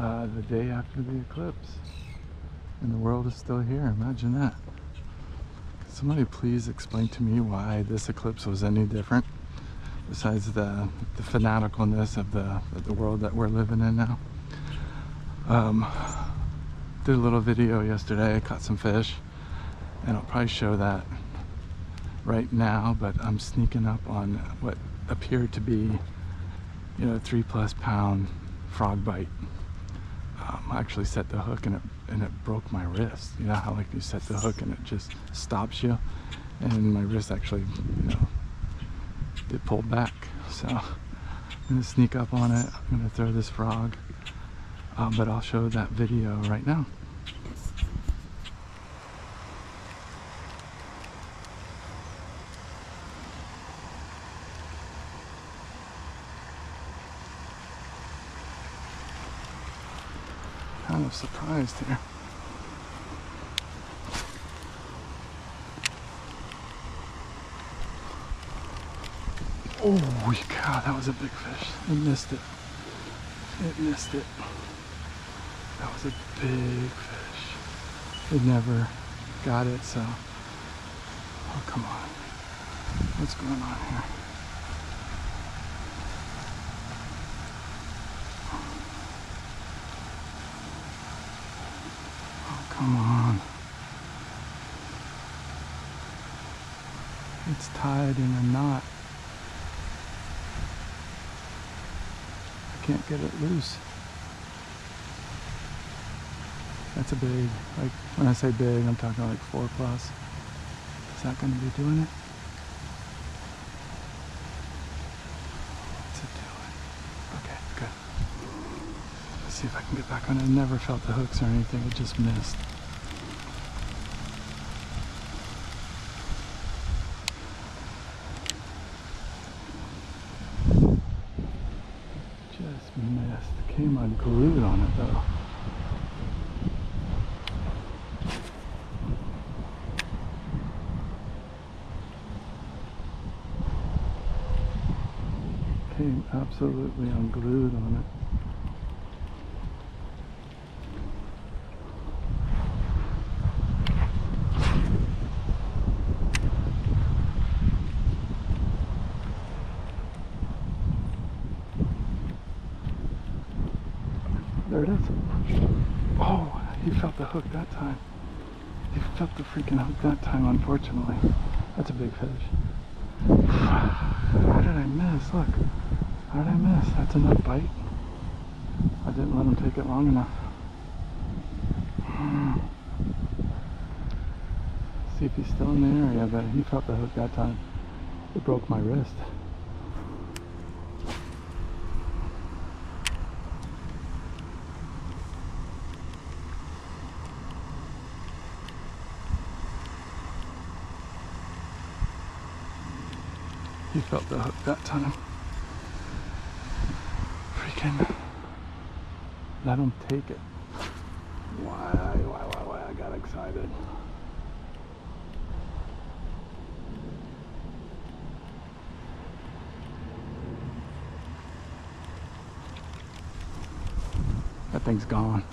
the day after the eclipse, and the world is still here. Imagine that. Somebody please explain to me why this eclipse was any different, besides the fanaticalness of the world that we're living in now. Did a little video yesterday. I caught some fish, and I'll probably show that right now, but I'm sneaking up on what appeared to be, you know, 3+ pound frog bite. I actually set the hook and it broke my wrist. You know how like you set the hook and it just stops you, and my wrist actually, you know, it pulled back. So I'm gonna sneak up on it. I'm gonna throw this frog, but I'll show that video right now. Kind of surprised here. Oh God, that was a big fish. It missed it. It missed it. That was a big fish. It never got it, so. Oh, come on. What's going on here? Come on. It's tied in a knot. I can't get it loose. That's a big, like when I say big, I'm talking like 4+. Is that going to be doing it? What's it doing? Okay, good. Let's see if I can get back on it. I never felt the hooks or anything, it just missed. Just missed. Came unglued on it though. Came absolutely unglued on it. There it is. Oh, he felt the hook that time. He felt the freaking hook that time, unfortunately. That's a big fish. How did I miss? Look. How did I miss? That's enough bite. I didn't let him take it long enough. See if he's still in the area, but he felt the hook that time. It broke my wrist. He felt the hook that time. Freaking let him take it. Why I got excited. That thing's gone.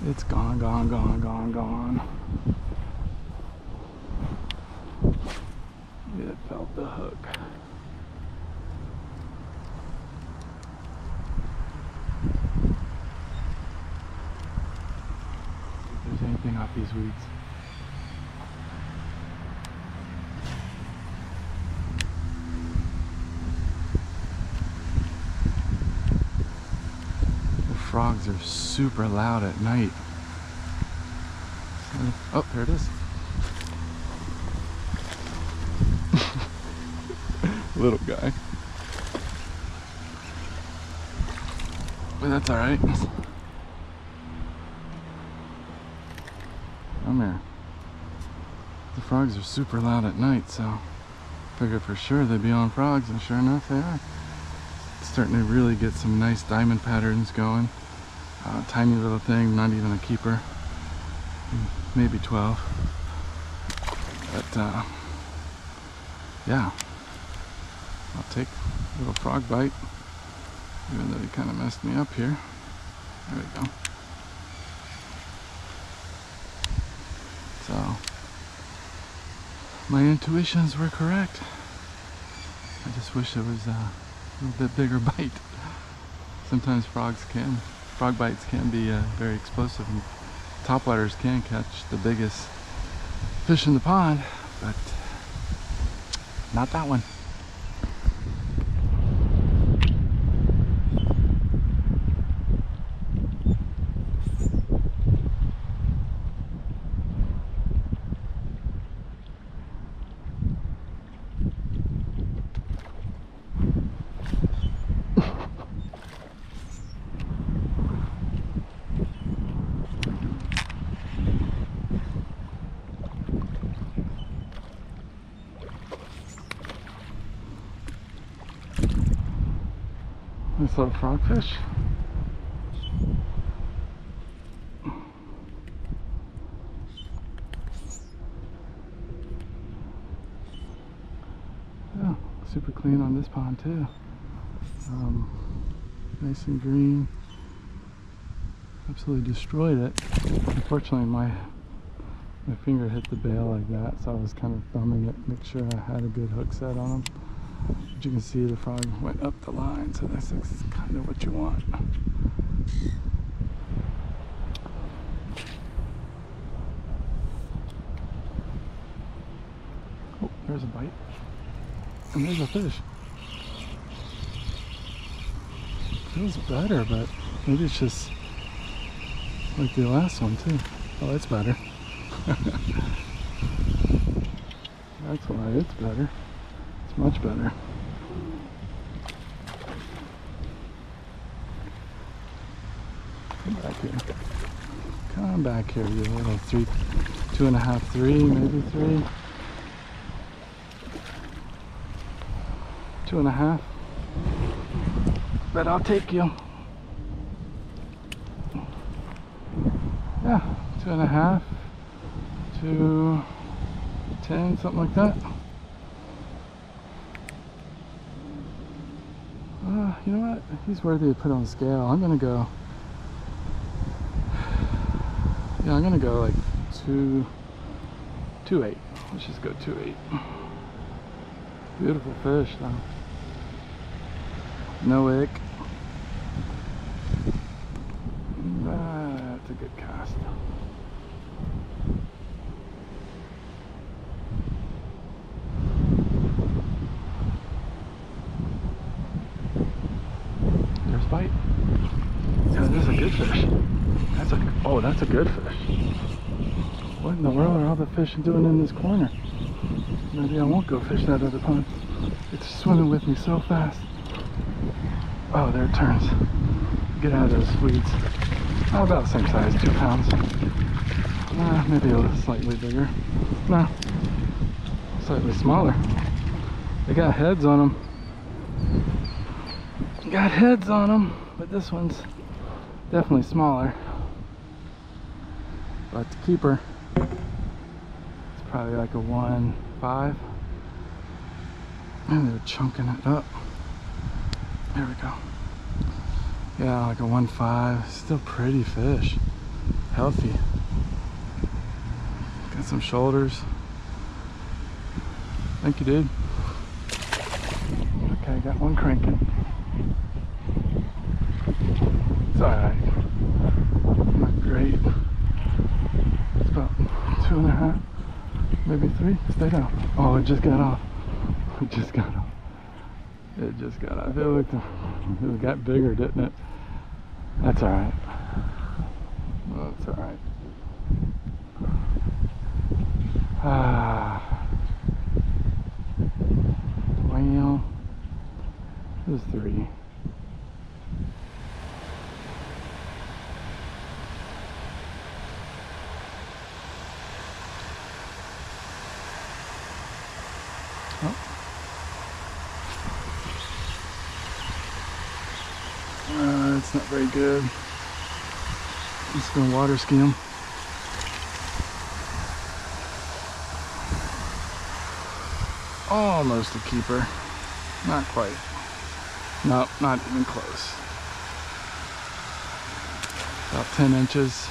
It's gone. It felt the hook. If there's anything off these weeds. The frogs are super loud at night. Oh, there it is. Little guy. But that's alright. Come here. The frogs are super loud at night, so figured for sure they'd be on frogs, and sure enough they are. It's starting to really get some nice diamond patterns going. Tiny little thing, not even a keeper. Maybe 12. But yeah. I'll take a little frog bite, even though he kind of messed me up here. There we go. So, my intuitions were correct. I just wish there was a little bit bigger bite. Sometimes frog bites can be very explosive, and topwaters can catch the biggest fish in the pond, but not that one. Nice little frogfish. Yeah, super clean on this pond too. Nice and green. Absolutely destroyed it. Unfortunately, my finger hit the bail like that, so I was kind of thumbing it, make sure I had a good hook set on them. But you can see the frog went up the line, so that's kind of what you want. Oh, there's a bite. And there's a fish. Feels better, but maybe it's just like the last one too. Oh, it's better. That's why it's better. It's much better. Come back here. Come back here, you little 2.5, 3, maybe 3. 2.5. But I'll take you. Yeah, 2.5 to 10, something like that. You know what? He's worthy to put on the scale. I'm gonna go. Yeah, I'm gonna go like 2.8. Let's just go 2.8. Beautiful fish though. No ick. That's a good cast. There's bite. Yeah, this is a good fish. That's a good fish. What in the world are all the fish doing in this corner? Maybe I won't go fish that other pond. It's swimming with me so fast. Oh, there it turns. Get out of those weeds. Oh, about the same size, 2 pounds. Maybe a little slightly bigger. No, slightly smaller. They got heads on them. Got heads on them, but this one's definitely smaller. But the keeper, it's probably like a 1.5. And they're chunking it up. There we go. Yeah, like a 1.5. Still pretty fish. Healthy. Got some shoulders. Thank you, dude. Okay, got one cranking. It's alright. Not great. It's about 2.5, maybe 3. Stay down. Oh, it just got off. It just got off. It just got off. It got bigger, didn't it? That's alright. That's alright. Well, it was 3. Oh. It's not very good. I'm just gonna water ski him. Almost a keeper. Not quite. No, not even close. about 10 inches.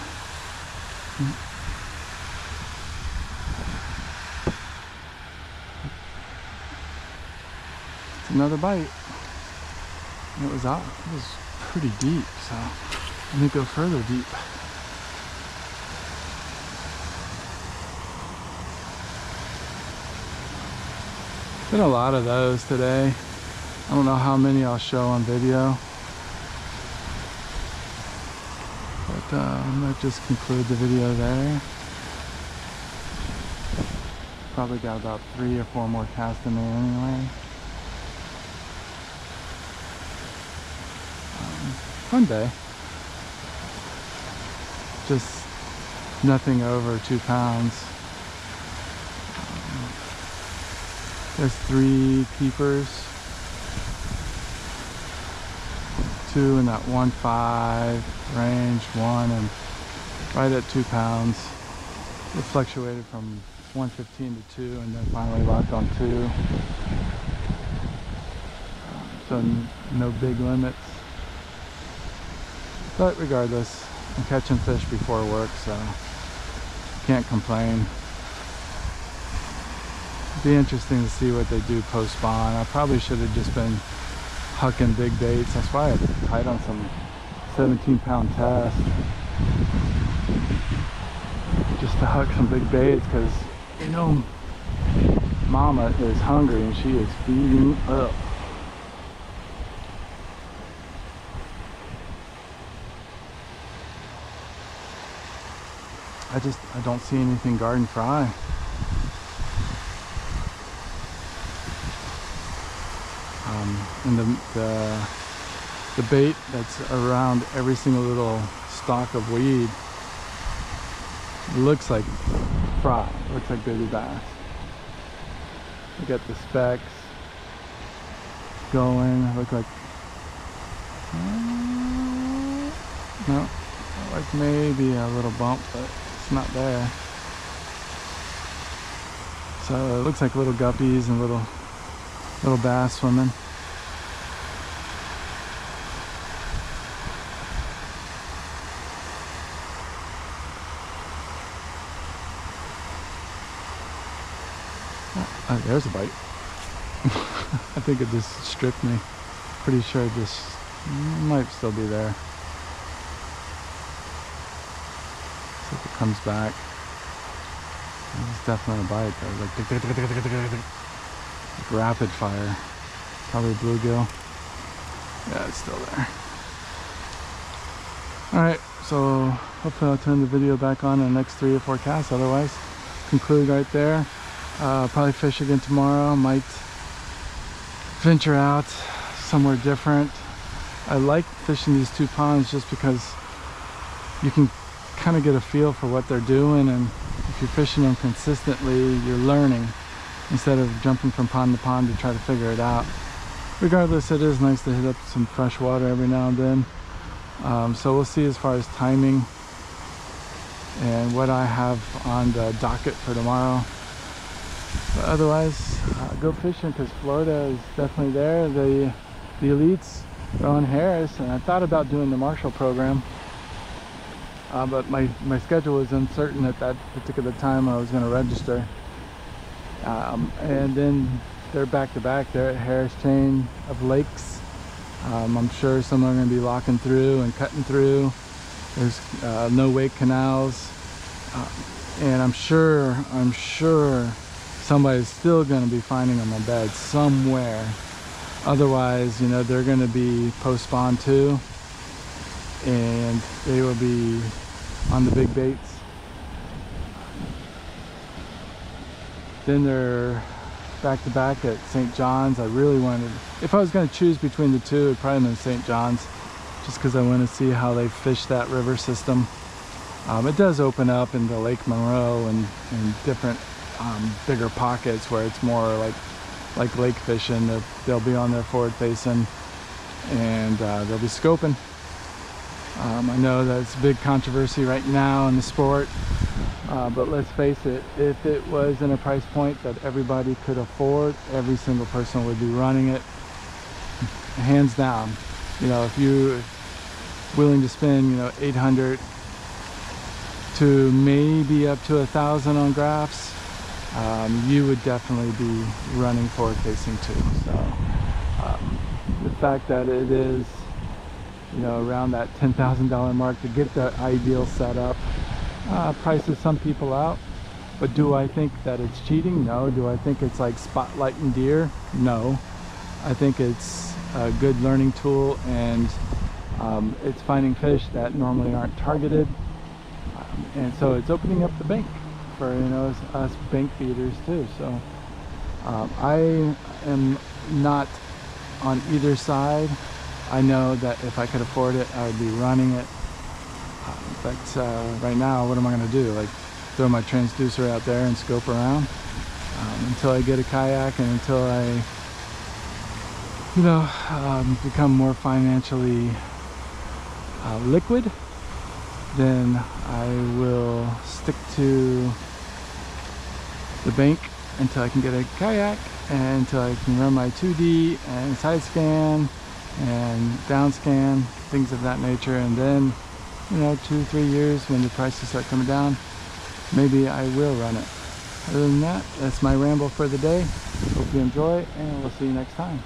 It's another bite. And it was pretty deep, so let me go further deep. Been a lot of those today. I don't know how many I'll show on video, but I might just conclude the video there. Probably got about 3 or 4 more casts in there anyway. Fun day. Just nothing over 2 pounds. There's 3 keepers, 2 in that 1.5 range, 1 and right at 2 pounds. It fluctuated from 115 to 2 and then finally locked on 2. So no big limits. But regardless, I'm catching fish before work, so can't complain. Be interesting to see what they do post spawn. I probably should have just been hucking big baits. That's why I tied on some 17-pound test, just to huck some big baits, because you know mama is hungry and she is feeding up. I don't see anything garden fry. And the bait that's around every single little stalk of weed looks like fry, looks like baby bass. We got the specks going, look like no, like maybe a little bump, but it's not there. So it looks like little guppies and little bass swimming. Oh, there's a bite. I think it just stripped me. Pretty sure it just might still be there. See if it comes back. It's definitely a bite though. Like rapid fire. Probably bluegill. Yeah, it's still there. Alright, so hopefully I'll turn the video back on in the next 3 or 4 casts. Otherwise, conclude right there. Probably fish again tomorrow. Might venture out somewhere different. I like fishing these 2 ponds just because you can kind of get a feel for what they're doing, and if you're fishing them consistently, you're learning instead of jumping from pond to pond to try to figure it out. Regardless, it is nice to hit up some fresh water every now and then. So we'll see as far as timing and what I have on the docket for tomorrow. But otherwise, go fishing, because Florida is definitely there. The elites are on Harris, and I thought about doing the Marshall program, but my schedule was uncertain at that particular time I was going to register. And then they're back to back. They're at Harris Chain of Lakes. I'm sure some are going to be locking through and cutting through. There's no wake canals, and I'm sure somebody's still going to be finding them on beds somewhere. Otherwise, you know, they're going to be post spawn too, and they will be on the big baits. Then they're back to back at St. John's. I really wanted, if I was going to choose between the two, it'd probably been St. John's, just because I want to see how they fish that river system. It does open up into Lake Monroe and different bigger pockets where it's more like lake fishing. They'll be on their forward facing, and they'll be scoping. I know that's a big controversy right now in the sport, but let's face it, if it was in a price point that everybody could afford, every single person would be running it, hands down. You know, if willing to spend, you know, 800 to maybe up to 1,000 on graphs, you would definitely be running forward facing too. So the fact that it is, you know, around that $10,000 mark to get the ideal setup prices some people out. But do I think that it's cheating? No. Do I think it's like spotlighting deer? No. I think it's a good learning tool, and it's finding fish that normally aren't targeted, and so it's opening up the bank for, you know, us bank feeders too. So I am not on either side. I know that if I could afford it, I would be running it, but right now, what am I going to do? Like, throw my transducer out there and scope around until I get a kayak, and until I, you know, become more financially liquid, then I will stick to the bank until I can get a kayak, and until I can run my 2D and side scan and down scan, things of that nature. And then, you know, 2-3 years, when the prices start coming down, maybe I will run it. Other than that, that's my ramble for the day. Hope you enjoy, and we'll see you next time.